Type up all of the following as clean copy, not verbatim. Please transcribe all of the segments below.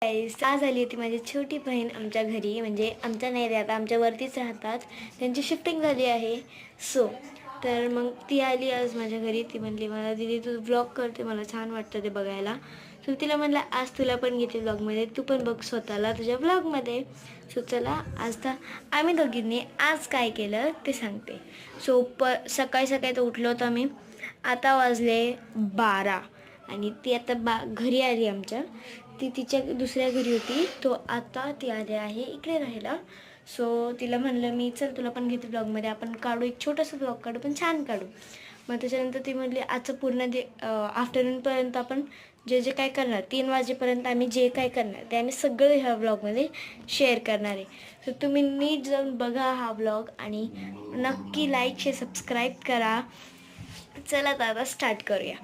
आज आली होती माझी छोटी बहीण आमच्या घरी. म्हणजे आमच्या नाही रे, आता आमच्यावरतीच राहतात, त्यांची शिफ्टिंग झाली आहे. तर मग ती आली आज माझ्या घरी. ती म्हणली मला दीदी तू ब्लॉग करते, मला छान वाटतं ते बघायला. तिला म्हणलं आज तुला पण घेते ब्लॉगमध्ये, तू पण बघ स्वतःला तुझ्या ब्लॉगमध्ये. चला आज तर आम्ही दोघींनी आज काय केलं ते सांगते. सकाळी सकाळी तर उठलो होतो आम्ही. आता वाजले 12 आणि ती आता घरी आली आमच्या. ती तिच्या दुसऱ्या घरी होती, आता ती आली आहे इकडे राहायला. तिला म्हणलं मी चल तुला पण घेते ब्लॉगमध्ये, आपण काढू एक छोटंसं ब्लॉग काढू, पण छान काढू. मग त्याच्यानंतर ती म्हणली आजचं पूर्ण आफ्टरनूनपर्यंत आपण जे जे काय करणार, 3 वाजेपर्यंत आम्ही जे काय करणार ते आम्ही सगळं ह्या ब्लॉगमध्ये शेअर करणार आहे. तुम्ही नीट जाऊन बघा हा ब्लॉग आणि नक्की लाईक शेअर सबस्क्राईब करा. चला तर आता स्टार्ट करूया.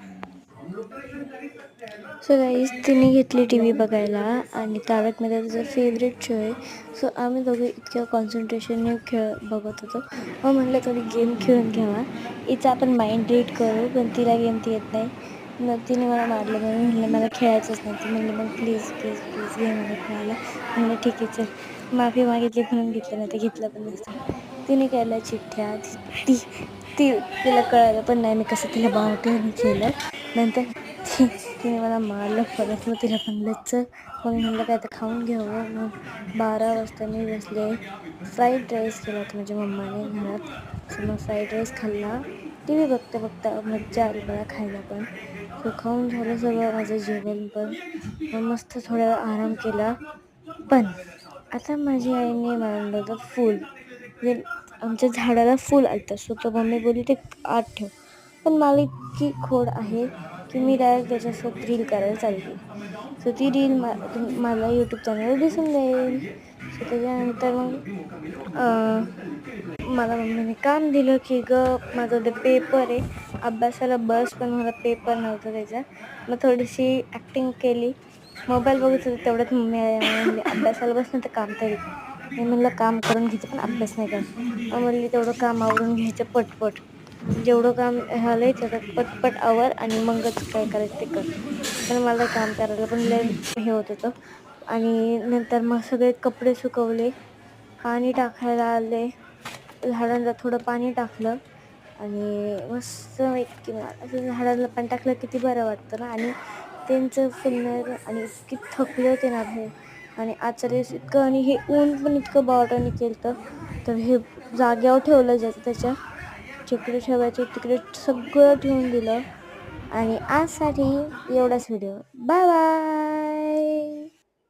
गाईज तिने घेतली टी व्ही बघायला आणि तारक मेहता तिचा फेवरेट शो आहे. आम्ही दोघे इतक्या कॉन्सन्ट्रेशनने बघत होतो. मग म्हणलं थोडी गेम खेळून घ्यावा, हिचा आपण माइंड रीड करू, पण तिला गेम ती येत नाही. मग तिने मला मारलं, म्हणून म्हणलं मला खेळायचंच नाही. ती म्हणली मग प्लीज प्लीज प्लीज घे मला खेळायला. म्हणलं ठीक आहे चल. माफी मागितली म्हणून घेतलं, नाही तर घेतलं पण नसतं. तिने केल्या चिठ्ठ्या. तिला कळालं पण नाही मी कसं तिला बावटून केलं. नंतर तिने मला मारलं परत. मग तिला म्हणलं चल. मग म्हणलं काय तर खाऊन घ्यावं. मग 12 वाजता मी बसले. फ्राईड राईस केला होता माझ्या मम्माने घरात. मग फ्राईड राईस खाल्ला. टी व्ही बघता बघता मज्जा आली मला खायला पण. खाऊन झालं सगळं माझं जेवण पण. मग मस्त थोडा वेळ आराम केला. पण आता माझी आईने मांडलं फूल, म्हणजे आमच्या झाडाला फूल आलं. तर मम्मी बोलली ते आत ठेव. पण मला इतकी खोड आहे की मी डायरेक्ट त्याच्यासोबत रील करायला चालू केली. ती रील मला यूट्यूब चॅनलवर दिसून जाईल. त्याच्यानंतर मग मला मम्मीने काम दिलं की माझं ते पेपर आहे अभ्यासाला बस, पण मला पेपर नव्हतं त्याचा. मग थोडीशी ॲक्टिंग केली. मोबाईल बघत होते तेवढ्यात मम्मी म्हणली अभ्यासाला बस ना तर काम तरी. मी म्हणलं काम करून घ्यायचं पण अभ्यास नाही करत. मग म्हणली तेवढं काम आवरून घ्यायचं पटपट, जेवढं काम झालंय तेवढं पटपट आवर आणि मगच काय करायचं ते कर. पण मला काम करायला पण लय हे होत होतं. आणि नंतर मग सगळे कपडे सुकवले, पाणी टाकायला आले, झाडांना थोडं पाणी टाकलं आणि मस्त इतकी असं झाडांना पाणी टाकलं किती बरं वाटतं ना. आणि त्यांचं फुलणं आणि इतकी थकले होते ना हे. आणि आचार्य इतकं आणि हे ऊन पण इतकं बावटाने केलं. तर हे जाग्यावर ठेवलं त्याच्या जिकडे ठेवायचं तिकडे सगळं ठेवून दिलं. आणि आजसाठी एवढाच व्हिडिओ. Bye bye.